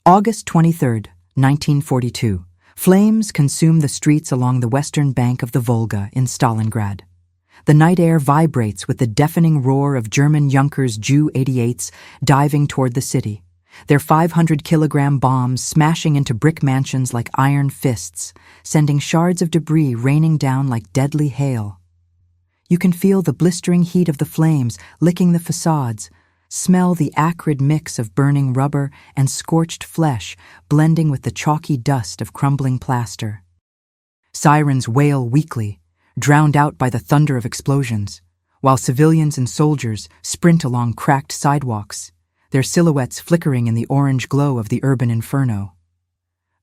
August 23, 1942. Flames consume the streets along the western bank of the Volga in Stalingrad. The night air vibrates with the deafening roar of German Junkers Ju-88s diving toward the city, their 500-kilogram bombs smashing into brick mansions like iron fists, sending shards of debris raining down like deadly hail. You can feel the blistering heat of the flames licking the facades, smell the acrid mix of burning rubber and scorched flesh blending with the chalky dust of crumbling plaster. Sirens wail weakly, drowned out by the thunder of explosions, while civilians and soldiers sprint along cracked sidewalks, their silhouettes flickering in the orange glow of the urban inferno.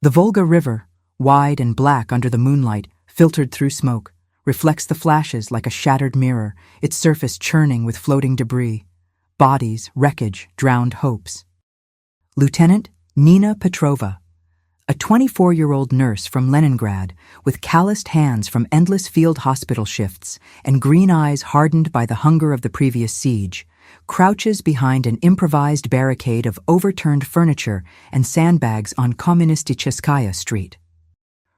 The Volga River, wide and black under the moonlight, filtered through smoke, reflects the flashes like a shattered mirror, its surface churning with floating debris. Bodies, wreckage, drowned hopes. Lieutenant Nina Petrova, a 24-year-old nurse from Leningrad with calloused hands from endless field hospital shifts and green eyes hardened by the hunger of the previous siege, crouches behind an improvised barricade of overturned furniture and sandbags on Kommunisticheskaya Street.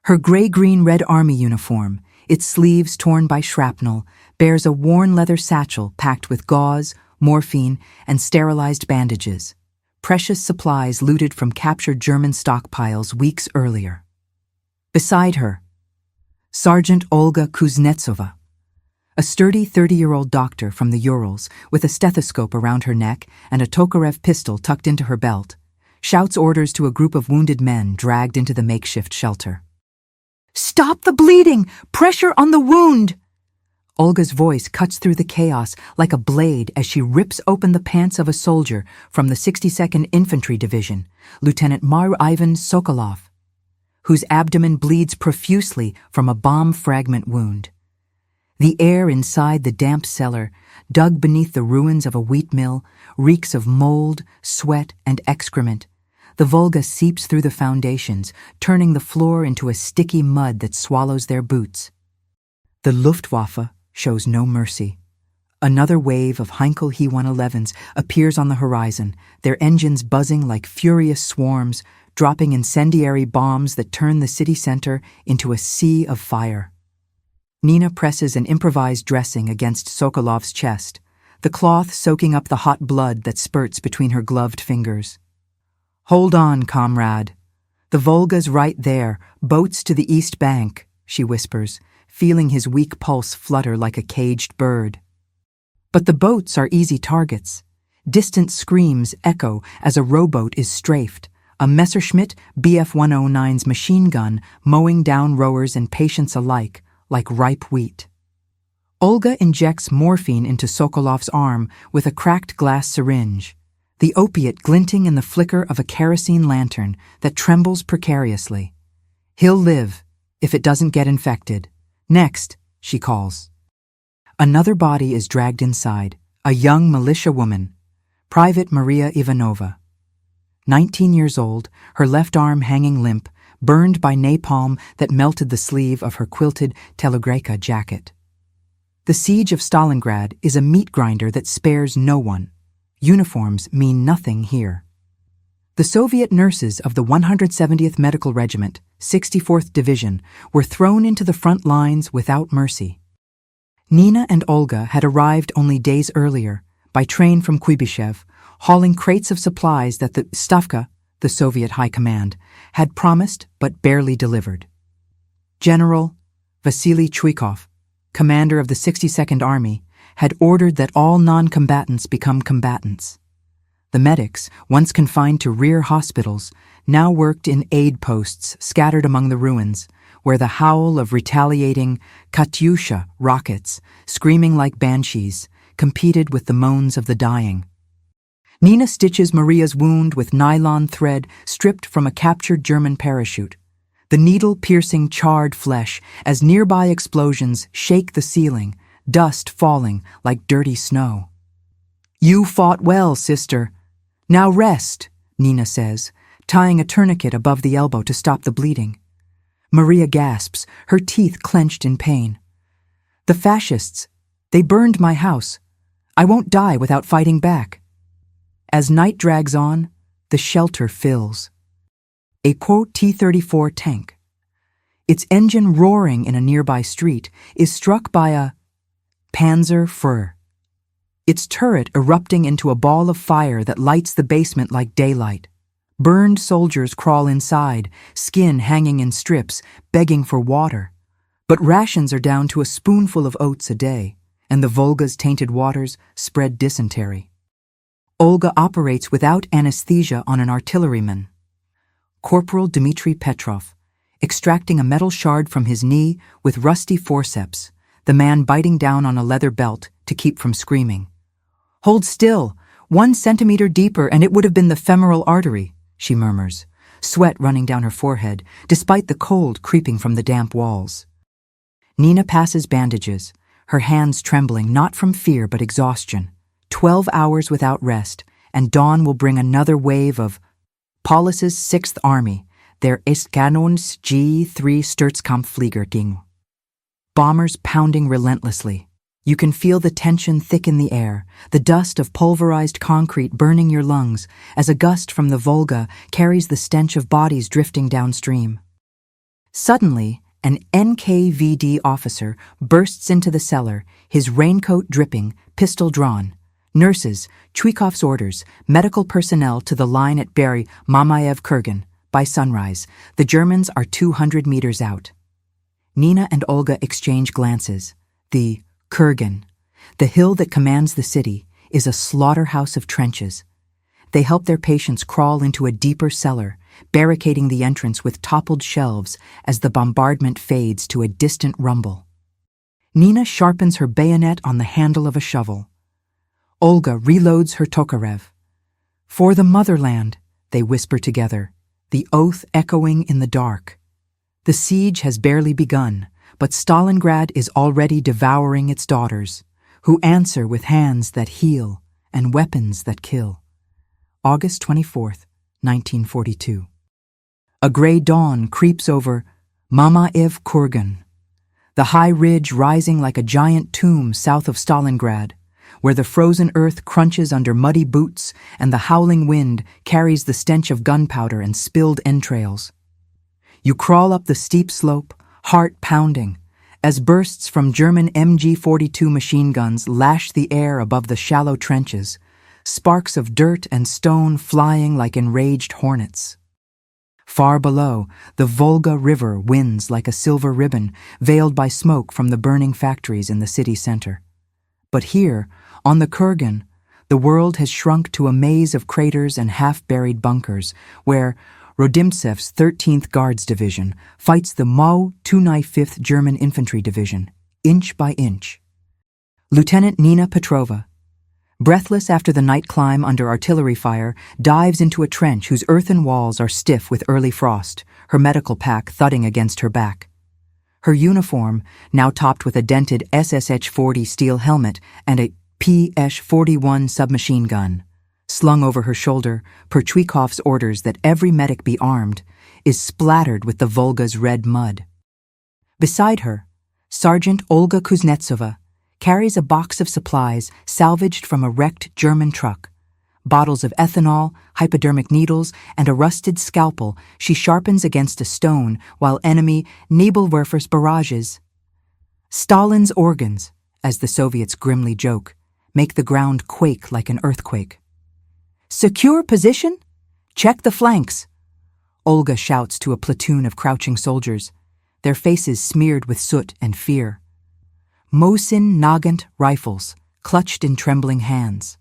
Her gray-green-red army uniform, its sleeves torn by shrapnel, bears a worn leather satchel packed with gauze, morphine, and sterilized bandages, precious supplies looted from captured German stockpiles weeks earlier. Beside her, Sergeant Olga Kuznetsova, a sturdy 30-year-old doctor from the Urals with a stethoscope around her neck and a Tokarev pistol tucked into her belt, shouts orders to a group of wounded men dragged into the makeshift shelter. "Stop the bleeding! Pressure on the wound!" Olga's voice cuts through the chaos like a blade as she rips open the pants of a soldier from the 62nd Infantry Division, Lieutenant Ivan Sokolov, whose abdomen bleeds profusely from a bomb fragment wound. The air inside the damp cellar, dug beneath the ruins of a wheat mill, reeks of mold, sweat, and excrement. The Volga seeps through the foundations, turning the floor into a sticky mud that swallows their boots. The Luftwaffe shows no mercy. Another wave of Heinkel He-111s appears on the horizon, their engines buzzing like furious swarms, dropping incendiary bombs that turn the city center into a sea of fire. Nina presses an improvised dressing against Sokolov's chest, the cloth soaking up the hot blood that spurts between her gloved fingers. "Hold on, comrade. The Volga's right there, boats to the east bank," she whispers, feeling his weak pulse flutter like a caged bird. But the boats are easy targets. Distant screams echo as a rowboat is strafed, a Messerschmitt Bf-109's machine gun mowing down rowers and patients alike like ripe wheat. Olga injects morphine into Sokolov's arm with a cracked glass syringe, the opiate glinting in the flicker of a kerosene lantern that trembles precariously. "He'll live, if it doesn't get infected. Next," she calls. Another body is dragged inside, a young militia woman, Private Maria Ivanova. 19 years old, her left arm hanging limp, burned by napalm that melted the sleeve of her quilted telegreka jacket. The siege of Stalingrad is a meat grinder that spares no one. Uniforms mean nothing here. The Soviet nurses of the 170th Medical Regiment, 64th Division, were thrown into the front lines without mercy. Nina and Olga had arrived only days earlier, by train from Kuibyshev, hauling crates of supplies that the Stavka, the Soviet High Command, had promised but barely delivered. General Vasily Chuikov, commander of the 62nd Army, had ordered that all non-combatants become combatants. The medics, once confined to rear hospitals, now worked in aid posts scattered among the ruins, where the howl of retaliating Katyusha rockets, screaming like banshees, competed with the moans of the dying. Nina stitches Maria's wound with nylon thread stripped from a captured German parachute, the needle-piercing charred flesh as nearby explosions shake the ceiling, dust falling like dirty snow. "You fought well, sister. Now rest," Nina says, tying a tourniquet above the elbow to stop the bleeding. Maria gasps, her teeth clenched in pain. "The fascists, they burned my house. I won't die without fighting back." As night drags on, the shelter fills. a T-34 tank. Its engine roaring in a nearby street is struck by a Panzer Fur, its turret erupting into a ball of fire that lights the basement like daylight. Burned soldiers crawl inside, skin hanging in strips, begging for water. But rations are down to a spoonful of oats a day, and the Volga's tainted waters spread dysentery. Olga operates without anesthesia on an artilleryman, Corporal Dmitry Petrov, extracting a metal shard from his knee with rusty forceps, the man biting down on a leather belt to keep from screaming. "Hold still, 1 centimeter deeper and it would have been the femoral artery," she murmurs, sweat running down her forehead, despite the cold creeping from the damp walls. Nina passes bandages, her hands trembling not from fear but exhaustion. 12 hours without rest, and dawn will bring another wave of Paulus's 6th Army, their Eskanons G3 Sturzkampfflieger. Bombers pounding relentlessly. You can feel the tension thick in the air, the dust of pulverized concrete burning your lungs as a gust from the Volga carries the stench of bodies drifting downstream. Suddenly, an NKVD officer bursts into the cellar, his raincoat dripping, pistol drawn. Nurses, Chwikov's orders, medical personnel to the line at Berry Mamayev Kurgan. By sunrise, the Germans are 200 meters out. Nina and Olga exchange glances. The Kurgan, the hill that commands the city, is a slaughterhouse of trenches. They help their patients crawl into a deeper cellar, barricading the entrance with toppled shelves as the bombardment fades to a distant rumble. Nina sharpens her bayonet on the handle of a shovel. Olga reloads her Tokarev. "For the motherland," they whisper together, the oath echoing in the dark. The siege has barely begun, but Stalingrad is already devouring its daughters, who answer with hands that heal and weapons that kill. August 24th, 1942. A gray dawn creeps over Mamayev Kurgan, the high ridge rising like a giant tomb south of Stalingrad, where the frozen earth crunches under muddy boots and the howling wind carries the stench of gunpowder and spilled entrails. You crawl up the steep slope, heart pounding, as bursts from German MG-42 machine guns lash the air above the shallow trenches, sparks of dirt and stone flying like enraged hornets. Far below, the Volga River winds like a silver ribbon veiled by smoke from the burning factories in the city center. But here, on the Kurgan, the world has shrunk to a maze of craters and half-buried bunkers, where Rodimtsev's 13th Guards Division fights the Mau 295th German Infantry Division, inch by inch. Lieutenant Nina Petrova, breathless after the night climb under artillery fire, dives into a trench whose earthen walls are stiff with early frost, her medical pack thudding against her back. Her uniform, now topped with a dented SSH-40 steel helmet and a PS-41 submachine gun, slung over her shoulder per Chwikov's orders that every medic be armed, is splattered with the Volga's red mud. Beside her, Sergeant Olga Kuznetsova carries a box of supplies salvaged from a wrecked German truck. Bottles of ethanol, hypodermic needles, and a rusted scalpel she sharpens against a stone while enemy Nebelwerfer's barrages. Stalin's organs, as the Soviets grimly joke, make the ground quake like an earthquake. "Secure position? Check the flanks," Olga shouts to a platoon of crouching soldiers, their faces smeared with soot and fear. Mosin Nagant rifles, clutched in trembling hands.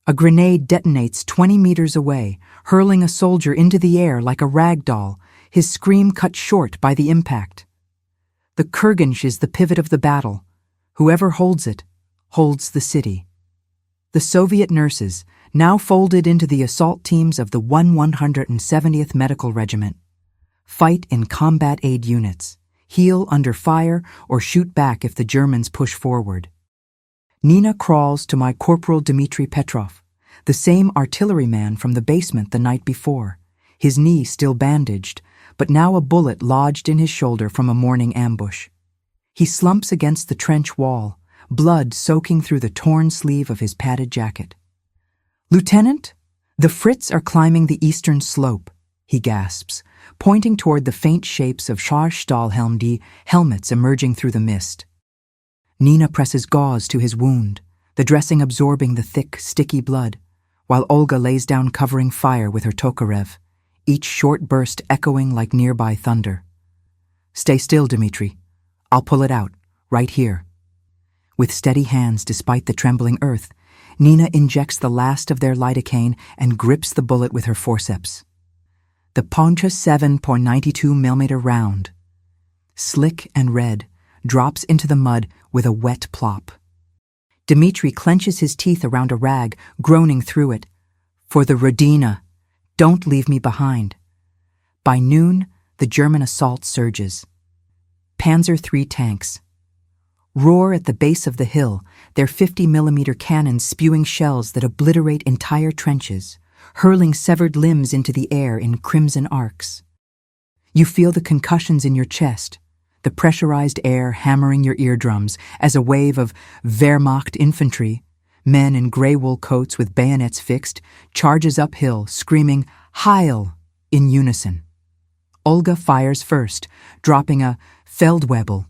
A grenade detonates 20 meters away, hurling a soldier into the air like a rag doll, his scream cut short by the impact. The Kurgansh is the pivot of the battle. Whoever holds it, holds the city. The Soviet nurses, now folded into the assault teams of the 170th Medical Regiment, fight in combat aid units, heal under fire, or shoot back if the Germans push forward. Nina crawls to my Corporal Dmitry Petrov, the same artilleryman from the basement the night before, his knee still bandaged, but now a bullet lodged in his shoulder from a morning ambush. He slumps against the trench wall, blood soaking through the torn sleeve of his padded jacket. "Lieutenant, the Fritz are climbing the eastern slope," he gasps, pointing toward the faint shapes of Stahlhelm helmets emerging through the mist. Nina presses gauze to his wound, the dressing absorbing the thick, sticky blood, while Olga lays down covering fire with her Tokarev, each short burst echoing like nearby thunder. "Stay still, Dmitri. I'll pull it out, right here." With steady hands despite the trembling earth, Nina injects the last of their lidocaine and grips the bullet with her forceps. The Poncha 7.92mm round, slick and red, drops into the mud with a wet plop. Dmitri clenches his teeth around a rag, groaning through it. "For the Rodina, don't leave me behind." By noon, the German assault surges. Panzer III tanks roar at the base of the hill, their 50mm cannons spewing shells that obliterate entire trenches, hurling severed limbs into the air in crimson arcs. You feel the concussions in your chest, the pressurized air hammering your eardrums as a wave of Wehrmacht infantry, men in grey wool coats with bayonets fixed, charges uphill, screaming "Heil!" in unison. Olga fires first, dropping a Feldwebel.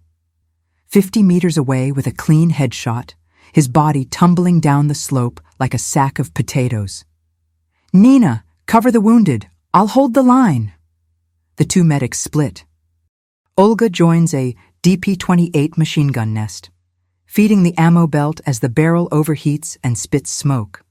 50 meters away with a clean headshot, his body tumbling down the slope like a sack of potatoes. "Nina, cover the wounded. I'll hold the line." The two medics split. Olga joins a DP-28 machine gun nest, feeding the ammo belt as the barrel overheats and spits smoke.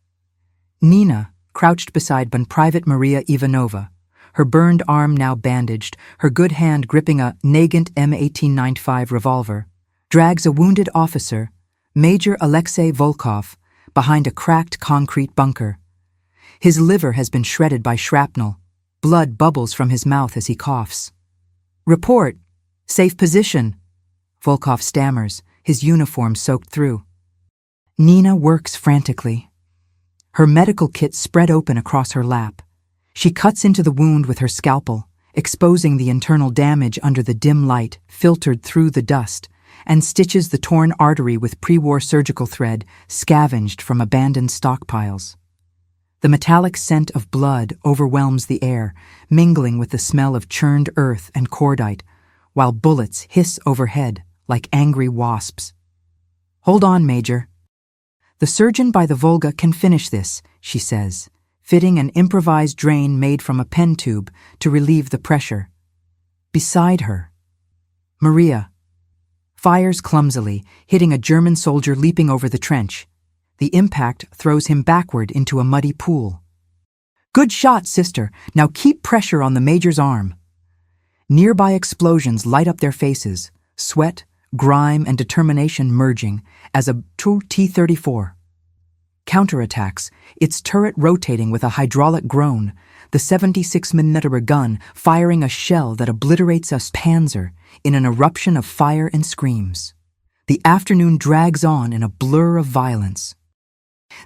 Nina, crouched beside Private Maria Ivanova, her burned arm now bandaged, her good hand gripping a Nagant M1895 revolver, drags a wounded officer, Major Alexei Volkov, behind a cracked concrete bunker. His liver has been shredded by shrapnel. Blood bubbles from his mouth as he coughs. "Report. Safe position," Volkov stammers, his uniform soaked through. Nina works frantically. Her medical kit spread open across her lap. She cuts into the wound with her scalpel, exposing the internal damage under the dim light filtered through the dust, and stitches the torn artery with pre-war surgical thread scavenged from abandoned stockpiles. The metallic scent of blood overwhelms the air, mingling with the smell of churned earth and cordite, while bullets hiss overhead like angry wasps. "Hold on, Major." "The surgeon by the Volga can finish this," she says, fitting an improvised drain made from a pen tube to relieve the pressure. Beside her, Maria fires clumsily, hitting a German soldier leaping over the trench. The impact throws him backward into a muddy pool. "Good shot, sister. Now keep pressure on the Major's arm." Nearby explosions light up their faces, sweat, grime, and determination merging as a T-34 counterattacks, its turret rotating with a hydraulic groan, the 76mm gun firing a shell that obliterates a panzer in an eruption of fire and screams. The afternoon drags on in a blur of violence.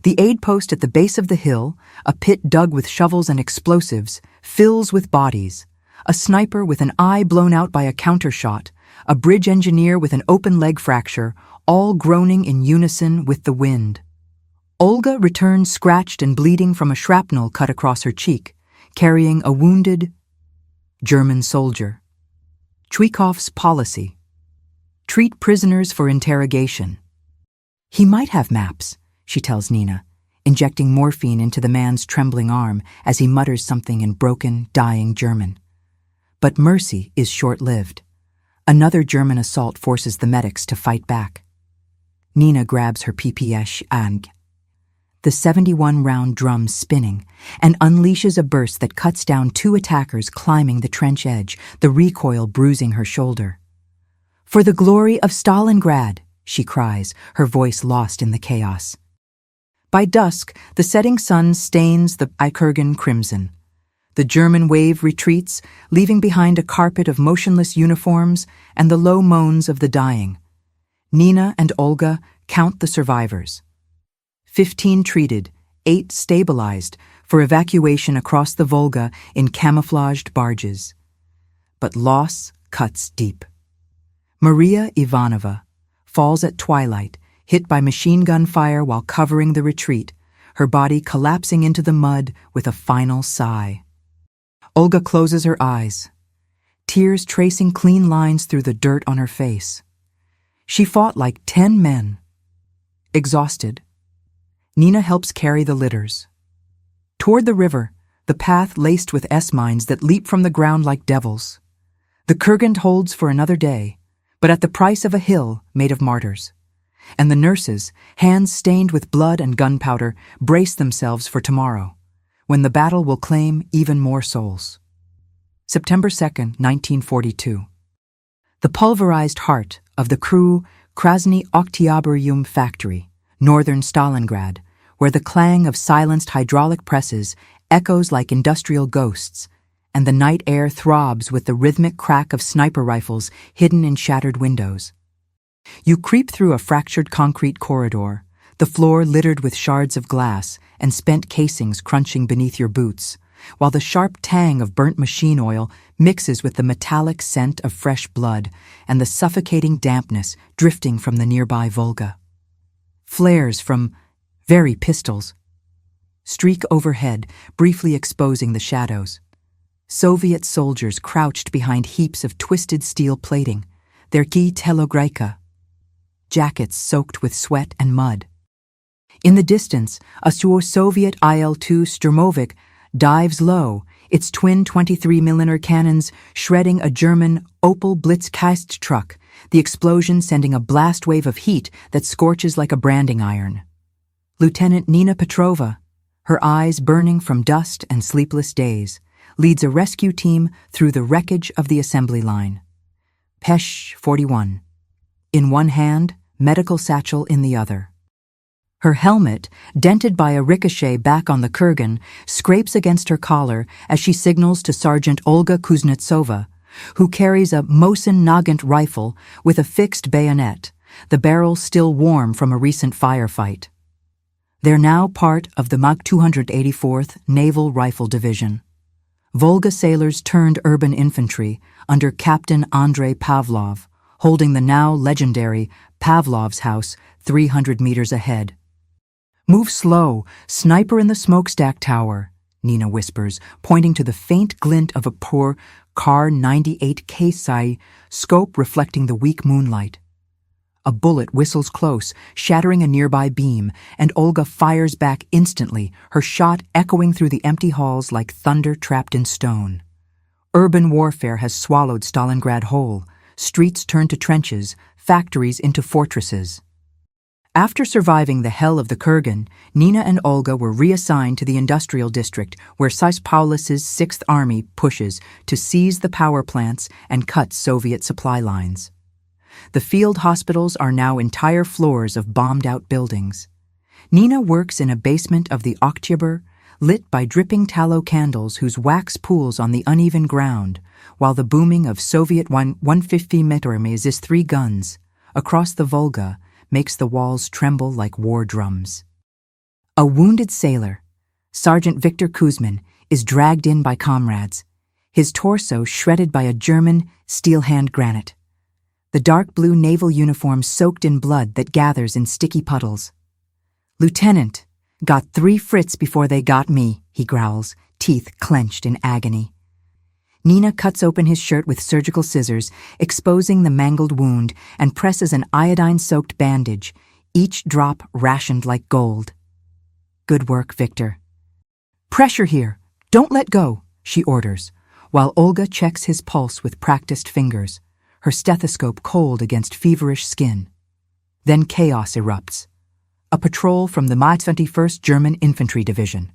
The aid post at the base of the hill, a pit dug with shovels and explosives, fills with bodies. A sniper with an eye blown out by a countershot, a bridge engineer with an open leg fracture, all groaning in unison with the wind. Olga returns scratched and bleeding from a shrapnel cut across her cheek, carrying a wounded German soldier. Chwikov's policy: treat prisoners for interrogation. "He might have maps," she tells Nina, injecting morphine into the man's trembling arm as he mutters something in broken, dying German. But mercy is short-lived. Another German assault forces the medics to fight back. Nina grabs her PPS and the 71-round drum spinning, and unleashes a burst that cuts down two attackers climbing the trench edge, the recoil bruising her shoulder. "For the glory of Stalingrad," she cries, her voice lost in the chaos. By dusk, the setting sun stains the Eikurgan crimson. The German wave retreats, leaving behind a carpet of motionless uniforms and the low moans of the dying. Nina and Olga count the survivors. 15 treated, 8 stabilized for evacuation across the Volga in camouflaged barges. But loss cuts deep. Maria Ivanova falls at twilight, hit by machine gun fire while covering the retreat, her body collapsing into the mud with a final sigh. Olga closes her eyes, tears tracing clean lines through the dirt on her face. She fought like 10 men. Exhausted, Nina helps carry the litters. Toward the river, the path laced with S-mines that leap from the ground like devils. The Kurgand holds for another day, but at the price of a hill made of martyrs. And the nurses, hands stained with blood and gunpowder, brace themselves for tomorrow, when the battle will claim even more souls. September 2nd, 1942. The pulverized heart of the Kru Krasny Oktyabriyum factory, northern Stalingrad, where the clang of silenced hydraulic presses echoes like industrial ghosts, and the night air throbs with the rhythmic crack of sniper rifles hidden in shattered windows. You creep through a fractured concrete corridor, the floor littered with shards of glass and spent casings crunching beneath your boots, while the sharp tang of burnt machine oil mixes with the metallic scent of fresh blood and the suffocating dampness drifting from the nearby Volga. Flares from very pistols streak overhead, briefly exposing the shadows. Soviet soldiers crouched behind heaps of twisted steel plating, their ki telegraika, jackets soaked with sweat and mud. In the distance, a Soviet IL-2 Sturmovik dives low, its twin 23mm cannons shredding a German Opel Blitzkast truck, the explosion sending a blast wave of heat that scorches like a branding iron. Lieutenant Nina Petrova, her eyes burning from dust and sleepless days, leads a rescue team through the wreckage of the assembly line. Pesh 41. In one hand, medical satchel in the other. Her helmet, dented by a ricochet back on the kurgan, scrapes against her collar as she signals to Sergeant Olga Kuznetsova, who carries a Mosin Nagant rifle with a fixed bayonet, the barrel still warm from a recent firefight. They're now part of the MAG 284th Naval Rifle Division. Volga sailors turned urban infantry under Captain Andrei Pavlov, holding the now legendary Pavlov's house 300 meters ahead. "Move slow, sniper in the smokestack tower," Nina whispers, pointing to the faint glint of a poor Kar 98 Kasai scope reflecting the weak moonlight. A bullet whistles close, shattering a nearby beam, and Olga fires back instantly, her shot echoing through the empty halls like thunder trapped in stone. Urban warfare has swallowed Stalingrad whole, streets turned to trenches, factories into fortresses. After surviving the hell of the Kurgan, Nina and Olga were reassigned to the industrial district where Paulus's 6th Army pushes to seize the power plants and cut Soviet supply lines. The field hospitals are now entire floors of bombed-out buildings. Nina works in a basement of the Oktyabr, lit by dripping tallow candles whose wax pools on the uneven ground, while the booming of Soviet 150mm 3 guns across the Volga makes the walls tremble like war drums. A wounded sailor, Sergeant Viktor Kuzmin, is dragged in by comrades, his torso shredded by a German steel hand granite. The dark blue naval uniform soaked in blood that gathers in sticky puddles. "Lieutenant, got 3 Fritz before they got me," he growls, teeth clenched in agony. Nina cuts open his shirt with surgical scissors, exposing the mangled wound, and presses an iodine-soaked bandage, each drop rationed like gold. "Good work, Victor." "Pressure here. Don't let go," she orders, while Olga checks his pulse with practiced fingers, her stethoscope cold against feverish skin. Then chaos erupts. A patrol from the MAG 21st German Infantry Division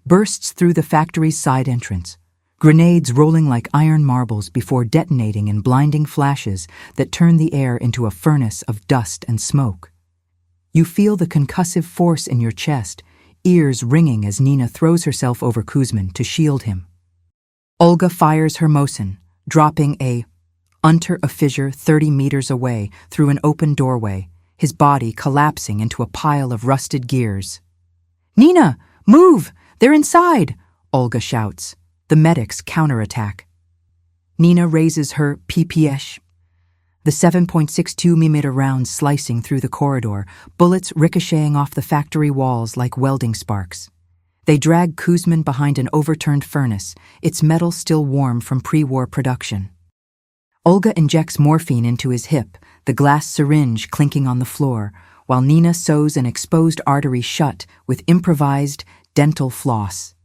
bursts through the factory's side entrance, grenades rolling like iron marbles before detonating in blinding flashes that turn the air into a furnace of dust and smoke. You feel the concussive force in your chest, ears ringing as Nina throws herself over Kuzmin to shield him. Olga fires her Mosin, dropping under a fissure 30 meters away through an open doorway, his body collapsing into a pile of rusted gears. "Nina, move! They're inside!" Olga shouts. The medics counterattack. Nina raises her PPS, the 7.62mm round slicing through the corridor, bullets ricocheting off the factory walls like welding sparks. They drag Kuzmin behind an overturned furnace, its metal still warm from pre-war production. Olga injects morphine into his hip, the glass syringe clinking on the floor, while Nina sews an exposed artery shut with improvised dental floss.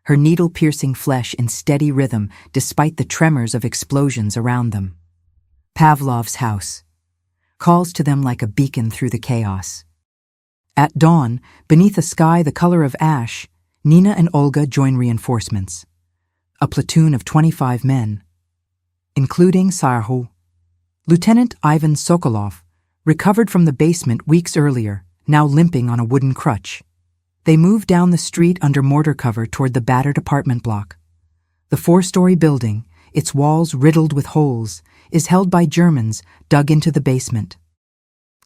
Her needle-piercing flesh in steady rhythm despite the tremors of explosions around them. Pavlov's house calls to them like a beacon through the chaos. At dawn, beneath a sky the color of ash, Nina and Olga join reinforcements. A platoon of 25 men, including Sarhu. Lieutenant Ivan Sokolov, recovered from the basement weeks earlier, now limping on a wooden crutch. They move down the street under mortar cover toward the battered apartment block. The 4-story building, its walls riddled with holes, is held by Germans dug into the basement.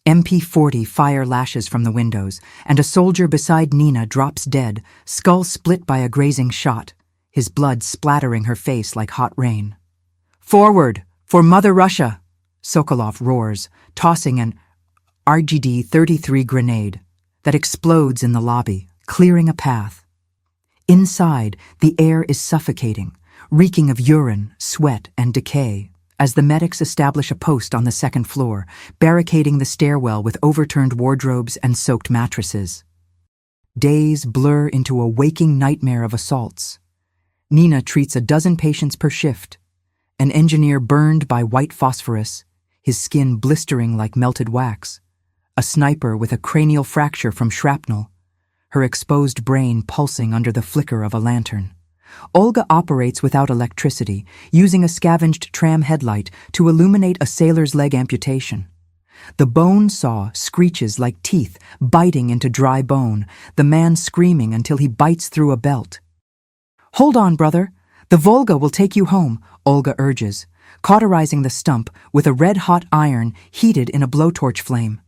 MP-40 fire lashes from the windows, and a soldier beside Nina drops dead, skull split by a grazing shot, his blood splattering her face like hot rain. "Forward! For Mother Russia!" Sokolov roars, tossing an RGD-33 grenade that explodes in the lobby, clearing a path. Inside, the air is suffocating, reeking of urine, sweat, and decay, as the medics establish a post on the second floor, barricading the stairwell with overturned wardrobes and soaked mattresses. Days blur into a waking nightmare of assaults. Nina treats a dozen patients per shift. An engineer burned by white phosphorus, his skin blistering like melted wax. A sniper with a cranial fracture from shrapnel, her exposed brain pulsing under the flicker of a lantern. Olga operates without electricity, using a scavenged tram headlight to illuminate a sailor's leg amputation. The bone saw screeches like teeth biting into dry bone, the man screaming until he bites through a belt. "Hold on, brother. The Volga will take you home," Olga urges, cauterizing the stump with a red-hot iron heated in a blowtorch flame.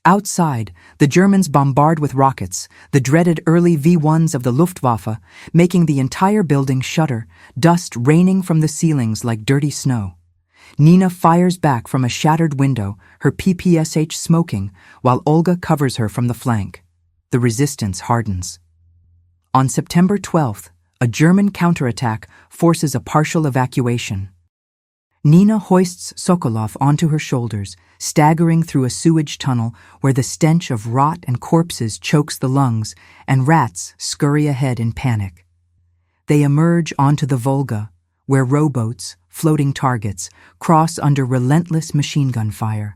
Outside, the Germans bombard with rockets, the dreaded early V-1s of the Luftwaffe, making the entire building shudder, dust raining from the ceilings like dirty snow. Nina fires back from a shattered window, her PPSH smoking, while Olga covers her from the flank. The resistance hardens. On September 12th, a German counterattack forces a partial evacuation. Nina hoists Sokolov onto her shoulders, staggering through a sewage tunnel where the stench of rot and corpses chokes the lungs, and rats scurry ahead in panic. They emerge onto the Volga, where rowboats, floating targets, cross under relentless machine gun fire.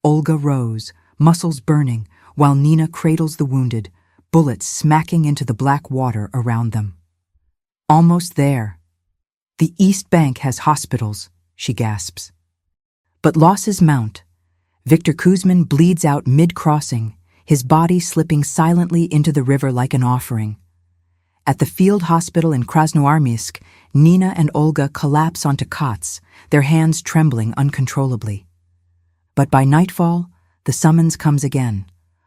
Olga rows, muscles burning, while Nina cradles the wounded, bullets smacking into the black water around them. Almost there. "The East Bank has hospitals," she gasps. But losses mount. Viktor Kuzmin bleeds out mid-crossing, his body slipping silently into the river like an offering. At the field hospital in Krasnoarmeysk, Nina and Olga collapse onto cots, their hands trembling uncontrollably. But by nightfall, the summons comes again.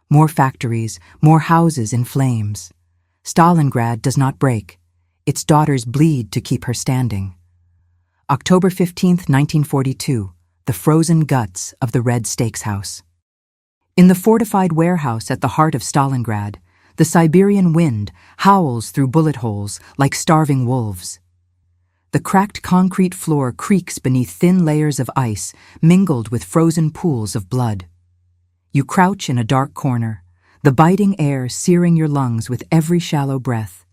More factories, more houses in flames. Stalingrad does not break. Its daughters bleed to keep her standing. October 15th, 1942, the frozen guts of the Red Steaks House. In the fortified warehouse at the heart of Stalingrad, the Siberian wind howls through bullet holes like starving wolves. The cracked concrete floor creaks beneath thin layers of ice mingled with frozen pools of blood. You crouch in a dark corner, the biting air searing your lungs with every shallow breath,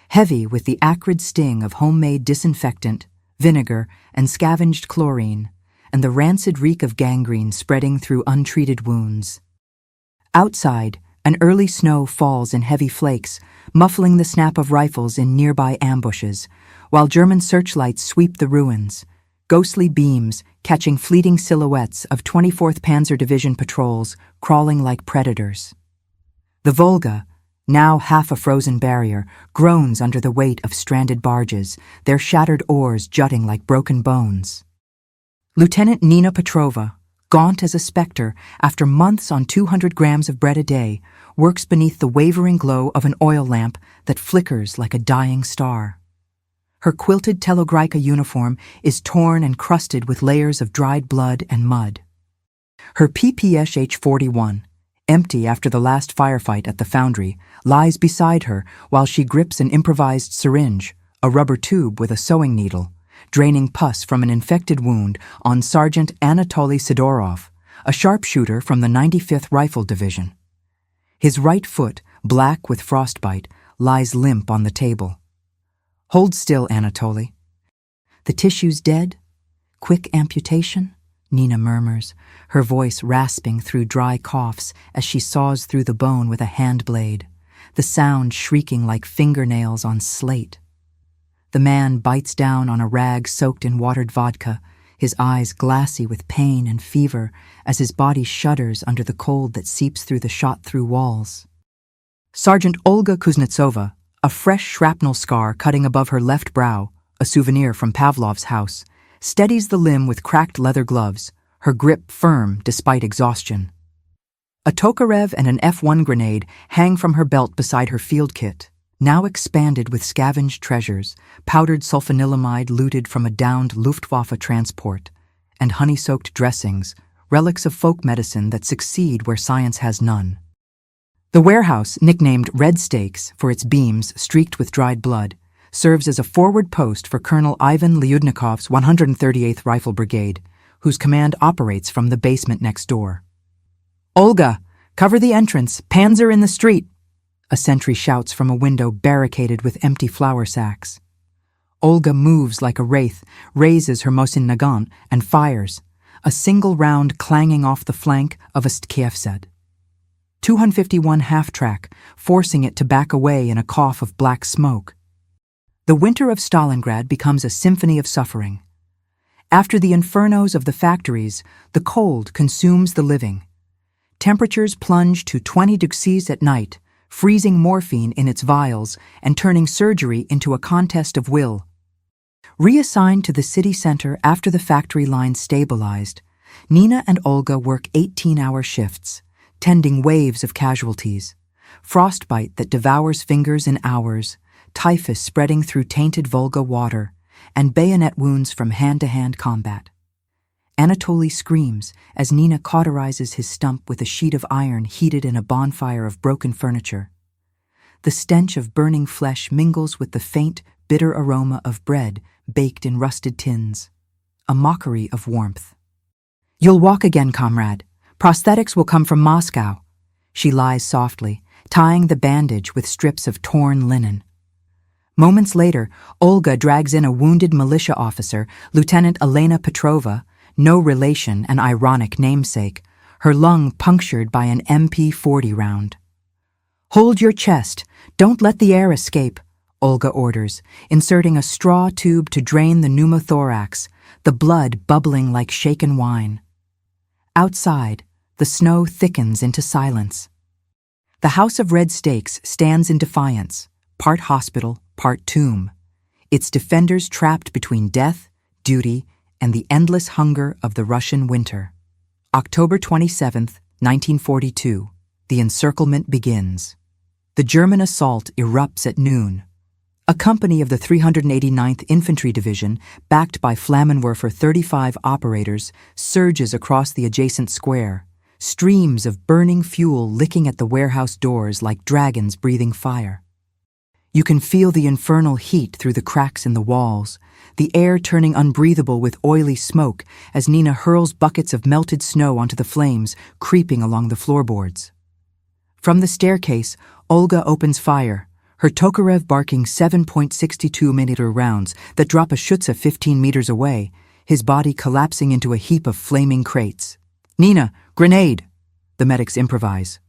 heavy with the acrid sting of homemade disinfectant, vinegar, and scavenged chlorine, and the rancid reek of gangrene spreading through untreated wounds. Outside, an early snow falls in heavy flakes, muffling the snap of rifles in nearby ambushes, while German searchlights sweep the ruins, ghostly beams catching fleeting silhouettes of 24th Panzer Division patrols crawling like predators. The Volga, now half a frozen barrier, groans under the weight of stranded barges, their shattered oars jutting like broken bones. Lieutenant Nina Petrova, gaunt as a specter after months on 200 grams of bread a day, works beneath the wavering glow of an oil lamp that flickers like a dying star. Her quilted Telegrika uniform is torn and crusted with layers of dried blood and mud. Her PPSH-41, empty after the last firefight at the foundry, lies beside her while she grips an improvised syringe, a rubber tube with a sewing needle, draining pus from an infected wound on Sergeant Anatoly Sidorov, a sharpshooter from the 95th Rifle Division. His right foot, black with frostbite, lies limp on the table. "Hold still, Anatoly." "The tissue's dead? Quick amputation?" Nina murmurs, her voice rasping through dry coughs as she saws through the bone with a hand blade, the sound shrieking like fingernails on slate. The man bites down on a rag soaked in watered vodka, his eyes glassy with pain and fever as his body shudders under the cold that seeps through the shot-through walls. Sergeant Olga Kuznetsova, a fresh shrapnel scar cutting above her left brow, a souvenir from Pavlov's house, steadies the limb with cracked leather gloves, her grip firm despite exhaustion. A Tokarev and an F1 grenade hang from her belt beside her field kit, now expanded with scavenged treasures, powdered sulfanilamide looted from a downed Luftwaffe transport, and honey-soaked dressings, relics of folk medicine that succeed where science has none. The warehouse, nicknamed Red Stakes for its beams streaked with dried blood, serves as a forward post for Colonel Ivan Lyudnikov's 138th Rifle Brigade, whose command operates from the basement next door. "Olga, cover the entrance, Panzer in the street!" a sentry shouts from a window barricaded with empty flour sacks. Olga moves like a wraith, raises her Mosin Nagant, and fires, a single round clanging off the flank of a Stkievsed. 251 half-track, forcing it to back away in a cough of black smoke. The winter of Stalingrad becomes a symphony of suffering. After the infernos of the factories, the cold consumes the living. Temperatures plunge to 20 degrees at night, freezing morphine in its vials and turning surgery into a contest of will. Reassigned to the city center after the factory line stabilized, Nina and Olga work 18-hour shifts, tending waves of casualties, frostbite that devours fingers in hours, typhus spreading through tainted Volga water, and bayonet wounds from hand-to-hand combat. Anatoly screams as Nina cauterizes his stump with a sheet of iron heated in a bonfire of broken furniture. The stench of burning flesh mingles with the faint, bitter aroma of bread baked in rusted tins, a mockery of warmth. "You'll walk again, comrade. Prosthetics will come from Moscow." She lies softly, tying the bandage with strips of torn linen. Moments later, Olga drags in a wounded militia officer, Lieutenant Elena Petrova, no relation and ironic namesake, her lung punctured by an MP-40 round. "Hold your chest. Don't let the air escape," Olga orders, inserting a straw tube to drain the pneumothorax, the blood bubbling like shaken wine. Outside, the snow thickens into silence. The House of Red Stakes stands in defiance, part hospital, part tomb, its defenders trapped between death, duty, and the endless hunger of the Russian winter. October 27th, 1942, the encirclement begins. The German assault erupts at noon. A company of the 389th Infantry Division, backed by Flammenwerfer 35 operators, surges across the adjacent square, streams of burning fuel licking at the warehouse doors like dragons breathing fire. You can feel the infernal heat through the cracks in the walls, the air turning unbreathable with oily smoke as Nina hurls buckets of melted snow onto the flames, creeping along the floorboards. From the staircase, Olga opens fire, her Tokarev barking 7.62mm rounds that drop a Schütze 15 meters away, his body collapsing into a heap of flaming crates. "Nina, grenade!" the medics improvise.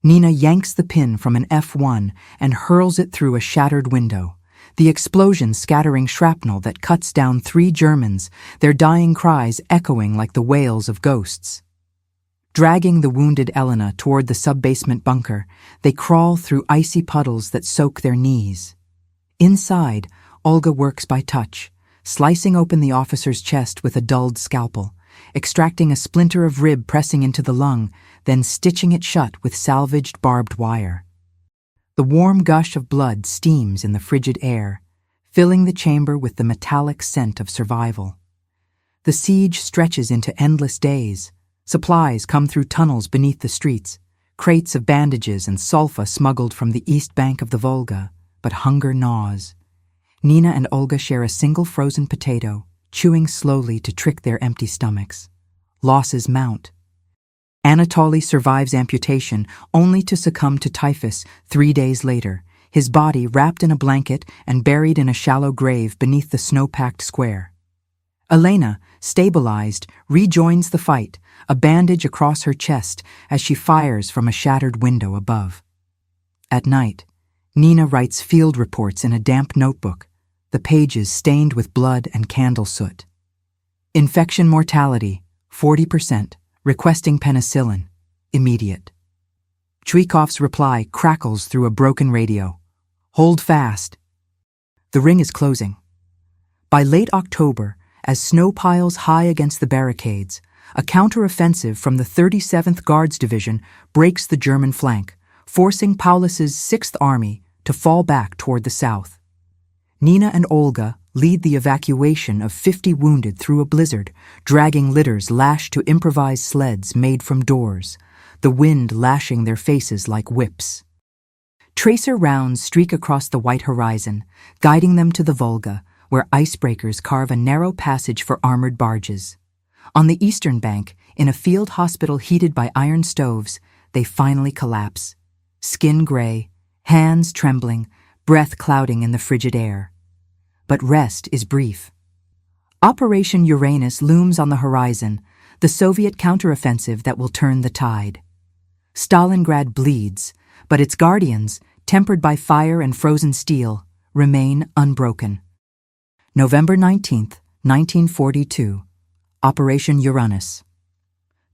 Nina yanks the pin from an F1 and hurls it through a shattered window, the explosion scattering shrapnel that cuts down 3 Germans, their dying cries echoing like the wails of ghosts. Dragging the wounded Elena toward the sub-basement bunker, they crawl through icy puddles that soak their knees. Inside, Olga works by touch, slicing open the officer's chest with a dulled scalpel, extracting a splinter of rib pressing into the lung, then stitching it shut with salvaged barbed wire. The warm gush of blood steams in the frigid air, filling the chamber with the metallic scent of survival. The siege stretches into endless days. Supplies come through tunnels beneath the streets, crates of bandages and sulfa smuggled from the east bank of the Volga, but hunger gnaws. Nina and Olga share a single frozen potato, chewing slowly to trick their empty stomachs. Losses mount. Anatoly survives amputation only to succumb to typhus 3 days later, his body wrapped in a blanket and buried in a shallow grave beneath the snow-packed square. Elena, stabilized, rejoins the fight, a bandage across her chest as she fires from a shattered window above. At night, Nina writes field reports in a damp notebook, the pages stained with blood and candle soot. Infection mortality, 40%, requesting penicillin, immediate. Chvikov's reply crackles through a broken radio. Hold fast. The ring is closing. By late October, as snow piles high against the barricades, a counteroffensive from the 37th Guards Division breaks the German flank, forcing Paulus's 6th Army to fall back toward the south. Nina and Olga lead the evacuation of 50 wounded through a blizzard, dragging litters lashed to improvised sleds made from doors, the wind lashing their faces like whips. Tracer rounds streak across the white horizon, guiding them to the Volga, where icebreakers carve a narrow passage for armored barges. On the eastern bank, in a field hospital heated by iron stoves, they finally collapse. Skin gray, hands trembling, breath clouding in the frigid air. But rest is brief. Operation Uranus looms on the horizon, the Soviet counteroffensive that will turn the tide. Stalingrad bleeds, but its guardians, tempered by fire and frozen steel, remain unbroken. November 19th, 1942. Operation Uranus.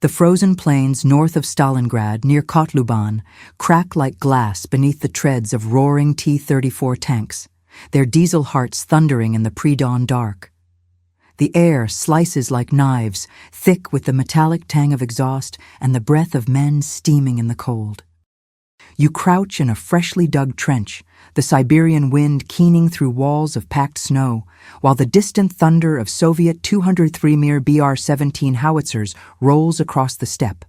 The frozen plains north of Stalingrad, near Kotluban, crack like glass beneath the treads of roaring T-34 tanks, their diesel hearts thundering in the pre-dawn dark. The air slices like knives, thick with the metallic tang of exhaust and the breath of men steaming in the cold. You crouch in a freshly dug trench, the Siberian wind keening through walls of packed snow, while the distant thunder of Soviet 203 Mir BR-17 howitzers rolls across the steppe,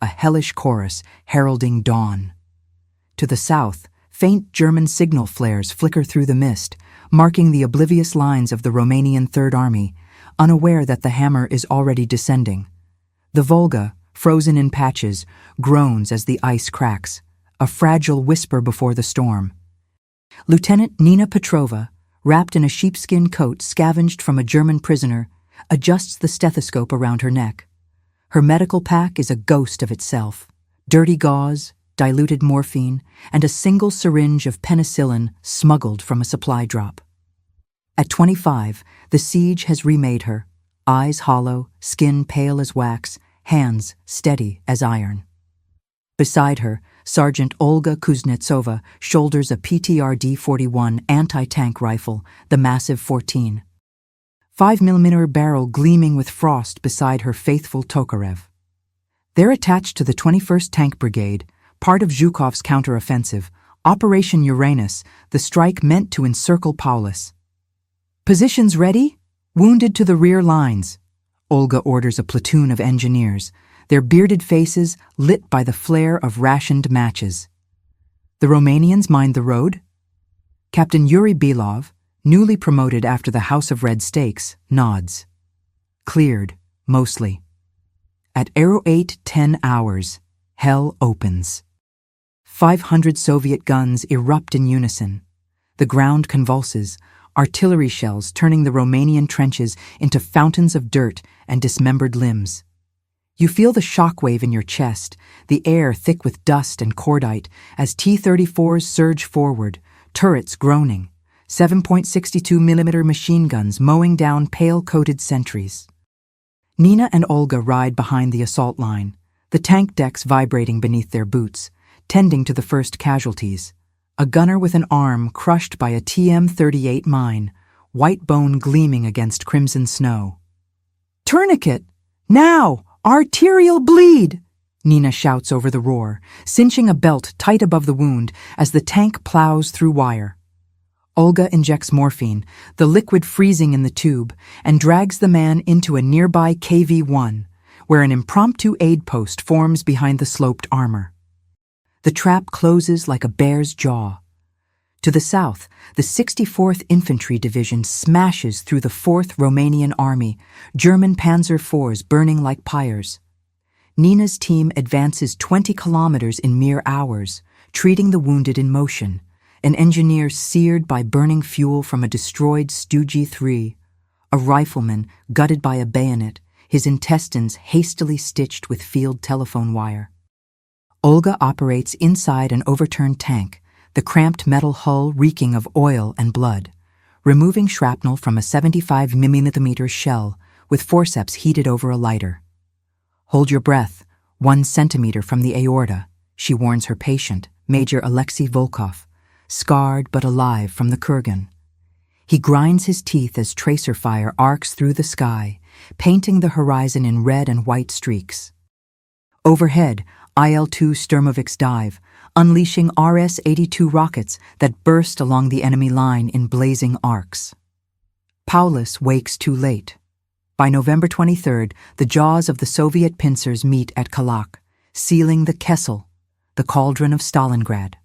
a hellish chorus heralding dawn. To the south, faint German signal flares flicker through the mist, marking the oblivious lines of the Romanian Third Army, unaware that the hammer is already descending. The Volga, frozen in patches, groans as the ice cracks, a fragile whisper before the storm. Lieutenant Nina Petrova, wrapped in a sheepskin coat scavenged from a German prisoner, adjusts the stethoscope around her neck. Her medical pack is a ghost of itself. Dirty gauze, diluted morphine, and a single syringe of penicillin smuggled from a supply drop. At 25, the siege has remade her, eyes hollow, skin pale as wax, hands steady as iron. Beside her, Sergeant Olga Kuznetsova shoulders a PTRD-41 anti-tank rifle, the massive 14. 5mm barrel gleaming with frost beside her faithful Tokarev. They're attached to the 21st Tank Brigade, part of Zhukov's counteroffensive, Operation Uranus, the strike meant to encircle Paulus. Positions ready? Wounded to the rear lines. Olga orders a platoon of engineers, their bearded faces lit by the flare of rationed matches. The Romanians mind the road? Captain Yuri Belov, newly promoted after the House of Red Stakes, nods. Cleared, mostly. At 08:10 hours, hell opens. 500 Soviet guns erupt in unison. The ground convulses, artillery shells turning the Romanian trenches into fountains of dirt and dismembered limbs. You feel the shockwave in your chest, the air thick with dust and cordite, as T-34s surge forward, turrets groaning, 7.62mm machine guns mowing down pale-coated sentries. Nina and Olga ride behind the assault line, the tank decks vibrating beneath their boots, tending to the first casualties. A gunner with an arm crushed by a TM-38 mine, white bone gleaming against crimson snow. "Tourniquet! Now! Arterial bleed!" Nina shouts over the roar, cinching a belt tight above the wound as the tank plows through wire. Olga injects morphine, the liquid freezing in the tube, and drags the man into a nearby KV-1, where an impromptu aid post forms behind the sloped armor. The trap closes like a bear's jaw. To the south, the 64th Infantry Division smashes through the 4th Romanian Army, German Panzer IVs burning like pyres. Nina's team advances 20 kilometers in mere hours, treating the wounded in motion, an engineer seared by burning fuel from a destroyed Stugee 3, a rifleman gutted by a bayonet, his intestines hastily stitched with field telephone wire. Olga operates inside an overturned tank, the cramped metal hull reeking of oil and blood, removing shrapnel from a 75mm shell with forceps heated over a lighter. "Hold your breath, 1 centimeter from the aorta," she warns her patient, Major Alexei Volkov, scarred but alive from the Kurgan. He grinds his teeth as tracer fire arcs through the sky, painting the horizon in red and white streaks. Overhead, IL-2 Sturmoviks dive, unleashing RS-82 rockets that burst along the enemy line in blazing arcs. Paulus wakes too late. By November 23rd, the jaws of the Soviet pincers meet at Kalak, sealing the Kessel, the cauldron of Stalingrad.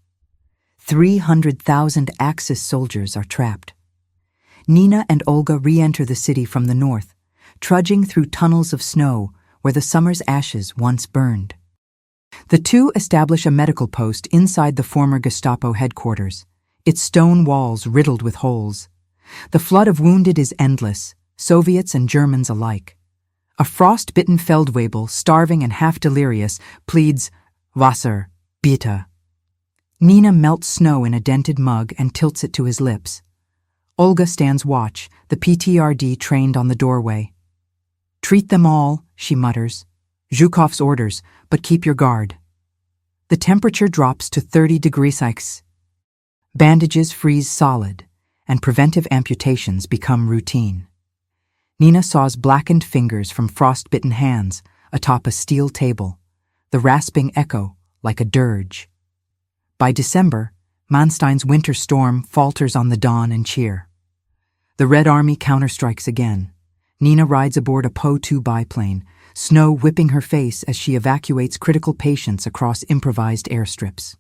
300,000 Axis soldiers are trapped. Nina and Olga re-enter the city from the north, trudging through tunnels of snow where the summer's ashes once burned. The two establish a medical post inside the former Gestapo headquarters, its stone walls riddled with holes. The flood of wounded is endless, Soviets and Germans alike. A frost-bitten Feldwebel, starving and half-delirious, pleads, "Wasser, bitte." Nina melts snow in a dented mug and tilts it to his lips. Olga stands watch, the PTRD trained on the doorway. "Treat them all," she mutters. "Zhukov's orders, but keep your guard." The temperature drops to 30 degrees Celsius. Bandages freeze solid, and preventive amputations become routine. Nina saws blackened fingers from frost-bitten hands atop a steel table, the rasping echo like a dirge. By December, Manstein's winter storm falters on the dawn and cheer. The Red Army counterstrikes again. Nina rides aboard a Po-2 biplane, snow whipping her face as she evacuates critical patients across improvised airstrips.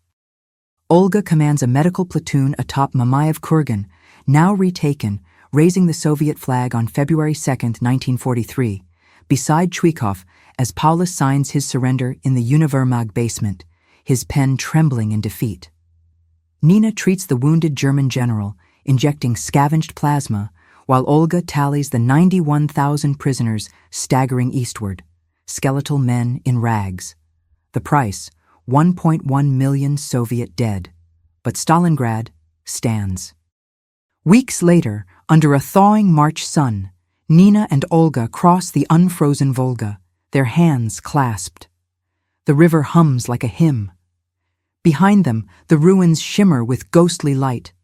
Olga commands a medical platoon atop Mamayev Kurgan, now retaken, raising the Soviet flag on February 2, 1943, beside Chwikov as Paulus signs his surrender in the Univermag basement, his pen trembling in defeat. Nina treats the wounded German general, injecting scavenged plasma, while Olga tallies the 91,000 prisoners staggering eastward, skeletal men in rags. The price, 1.1 million Soviet dead. But Stalingrad stands. Weeks later, under a thawing March sun, Nina and Olga cross the unfrozen Volga, their hands clasped. The river hums like a hymn. Behind them, the ruins shimmer with ghostly light.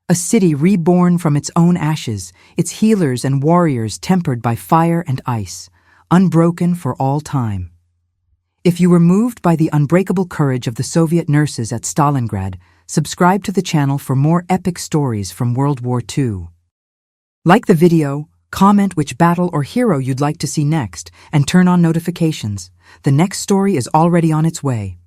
A city reborn from its own ashes, its healers and warriors tempered by fire and ice, unbroken for all time. If you were moved by the unbreakable courage of the Soviet nurses at Stalingrad, subscribe to the channel for more epic stories from World War II. Like the video, comment which battle or hero you'd like to see next, and turn on notifications. The next story is already on its way.